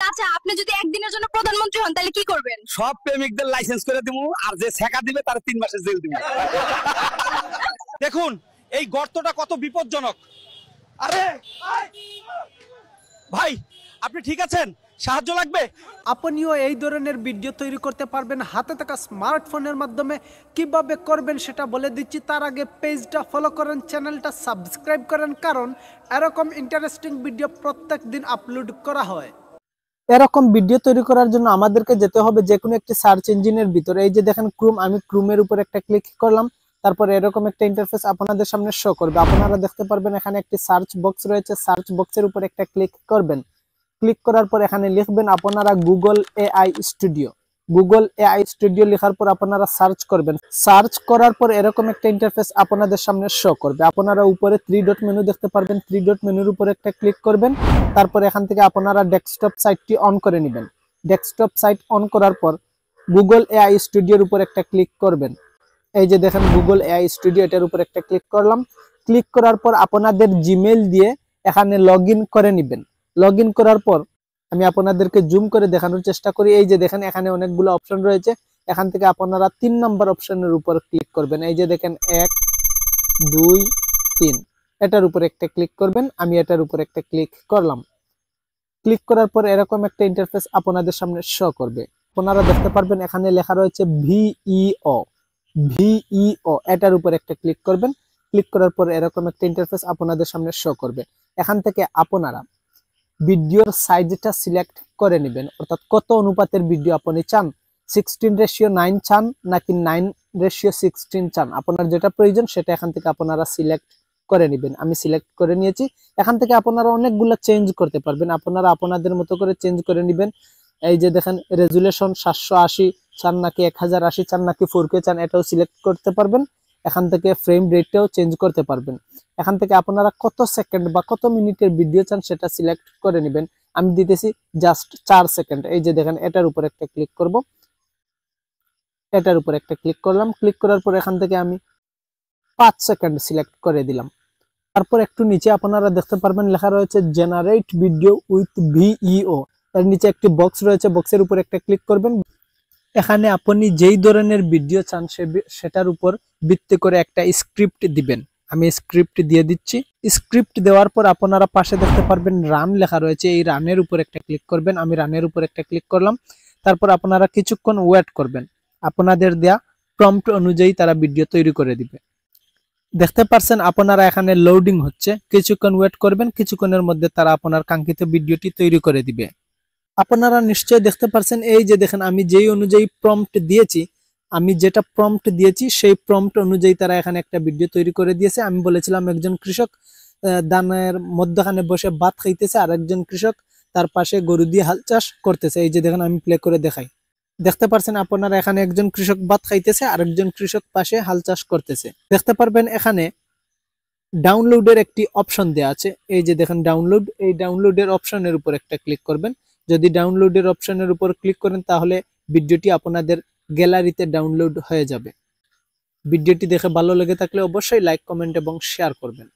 আচ্ছা, আপনি যদি একদিনের জন্য প্রধানমন্ত্রী হন তাহলে কি করবেন? সব প্রেমিকদের লাইসেন্স করে দিব, আর যে ছেকা দিবে তার 3 মাসের জেল দিব। দেখুন এই গর্তটা কত বিপজ্জনক। আরে ভাই, আপনি ঠিক আছেন? সাহায্য লাগবে? আপনিও এই ধরনের ভিডিও তৈরি করতে পারবেন হাতে থাকা স্মার্টফোনের মাধ্যমে। কিভাবে করবেন সেটা বলে দিচ্ছি। তার আগে পেজটা ফলো করেন, চ্যানেলটা সাবস্ক্রাইব করেন, কারণ এরকম ইন্টারেস্টিং ভিডিও প্রত্যেক দিন আপলোড করা হয়। এরকম ভিডিও তৈরি করার জন্য আমাদেরকে যেতে হবে যে কোনো একটি সার্চ ইঞ্জিনের ভিতরে। এই যে দেখেন ক্রোম, আমি ক্রোমের উপর একটা ক্লিক করলাম, তারপরে এরকম একটা ইন্টারফেস আপনাদের সামনে শো করবে। আপনারা দেখতে পারবেন এখানে একটি সার্চ বক্স রয়েছে, সার্চ বক্সের উপর একটা ক্লিক করবেন। ক্লিক করার পর এখানে লিখবেন আপনারা Google AI studio. Google AI studio লেখার পর আপনারা সার্চ করবেন। সার্চ করার পর এরকম একটা ইন্টারফেস আপনাদের সামনে শো করবে। আপনারা উপরে 3 ডট মেনু দেখতে পারবেন, 3 ডট মেনুর উপর একটা ক্লিক করবেন। তারপর এখান থেকে আপনারা ডেস্কটপ সাইটটি অন করে নেবেন। ডেস্কটপ সাইট অন করার পর গুগল এআই স্টুডিওর উপর একটা ক্লিক করবেন। এই যে দেখেন গুগল এআই স্টুডিও, এটার উপর একটা ক্লিক করলাম। ক্লিক করার পর আপনাদের জিমেইল দিয়ে এখানে লগইন করে নেবেন। লগইন করার পর আমি আপনাদেরকে জুম করে দেখানোর চেষ্টা করি। এই যে দেখেন এখানে অনেকগুলো অপশন রয়েছে, এখান থেকে আপনারা 3 নম্বর অপশনের উপর ক্লিক করবেন। এই যে দেখেন 1 2 3, এটার উপর একটা ক্লিক করবেন। আমি এটার উপর একটা ক্লিক করলাম। ক্লিক করার পর এরকম একটা ইন্টারফেস আপনাদের সামনে শো করবে। আপনারা দেখতে পারবেন এখানে লেখা রয়েছে ভিইও, ভিইও, এটার উপর একটা ক্লিক করবেন। ক্লিক করার পর এরকম একটা ইন্টারফেস আপনাদের সামনে শো করবে। এখান থেকে আপনারা ভিডিওর সাইজটা সিলেক্ট করে নেবেন, অর্থাৎ কত অনুপাতের ভিডিও আপনি চান। 16:9 চান নাকি 9:16 চান, আপনার যেটা প্রয়োজন সেটা এখান থেকে আপনারা সিলেক্ট করে নেবেন। আমি সিলেক্ট করে নিয়েছি। এখান থেকে আপনারা অনেকগুলো চেঞ্জ করতে পারবেন, আপনারা আপনাদের মতো করে চেঞ্জ করে নেবেন। এই যে দেখেন রেজুলেশন 780 চান নাকি 1080 চান নাকি 4K চান, এটাও সিলেক্ট করতে পারবেন। এখান থেকে ফ্রেম রেটটাও চেঞ্জ করতে পারবেন। এখান থেকে আপনারা কত সেকেন্ড বা কত মিনিটের ভিডিও চান সেটা সিলেক্ট করে নেবেন। আমি দিতেছি জাস্ট 4 সেকেন্ড। এই যে দেখেন এটার উপর একটা ক্লিক করব, এটার উপর একটা ক্লিক করলাম। ক্লিক করার পর এখান থেকে আমি 5 সেকেন্ড সিলেক্ট করে দিলাম। তারপর একটু নিচে আপনারা দেখতে পারবেন লেখা রয়েছে জেনারেট ভিডিও উইথ ভিইও। এর নিচে একটি বক্স রয়েছে, বক্সের উপর একটা ক্লিক করবেন। এখানে আপনি যেই ধরনের ভিডিও চান সেটার উপর ভিত্তি করে একটা স্ক্রিপ্ট দিবেন। আমি স্ক্রিপ্ট দিয়ে দিচ্ছি। স্ক্রিপ্ট দেওয়ার পর আপনারা পাশে দেখতে পারবেন রান লেখা রয়েছে, এই রানের উপর একটা ক্লিক করবেন। আমি রানের উপর একটা ক্লিক করলাম। তারপর আপনারা কিছুক্ষণ ওয়েট করবেন, আপনাদের দেয়া প্রম্পট অনুযায়ী তারা ভিডিও তৈরি করে দিবে। দেখতে পাচ্ছেন আপনারা এখানে লোডিং হচ্ছে, কিছুক্ষণ ওয়েট করবেন, কিছুক্ষণের মধ্যে তারা আপনার কাঙ্ক্ষিত ভিডিওটি তৈরি করে দিবে। আপনারা নিশ্চয়ই দেখতে পাচ্ছেন এই যে দেখেন আমি যেই অনুযায়ী প্রম্পট দিয়েছি, আমি যেটা প্রম্পট দিয়েছি সেই প্রম্পট অনুযায়ী তারা এখানে একটা ভিডিও তৈরি করে দিয়েছে। আমি বলেছিলাম একজন কৃষক ধানের মধ্যখানে বসে ভাত খাইতেছে, আর একজন কৃষক তার পাশে গরু দিয়ে হাল চাষ করতেছে। এই যে দেখেন আমি প্লে করে দেখাই। দেখতে পাচ্ছেন আপনারা এখানে একজন কৃষক ভাত খাইতেছে আর একজন কৃষক পাশে হাল চাষ করতেছে। দেখতে পারবেন এখানে ডাউনলোডের একটি অপশন দেওয়া আছে। এই যে দেখেন ডাউনলোড, এই ডাউনলোডের অপশনের উপর একটা ক্লিক করবেন। যদি ডাউনলোডের অপশনের উপর ক্লিক করেন তাহলে ভিডিওটি আপনাদের গ্যালারিতে ডাউনলোড হয়ে যাবে। ভিডিওটি দেখে ভালো লেগে থাকলে অবশ্যই লাইক, কমেন্ট এবং শেয়ার করবেন।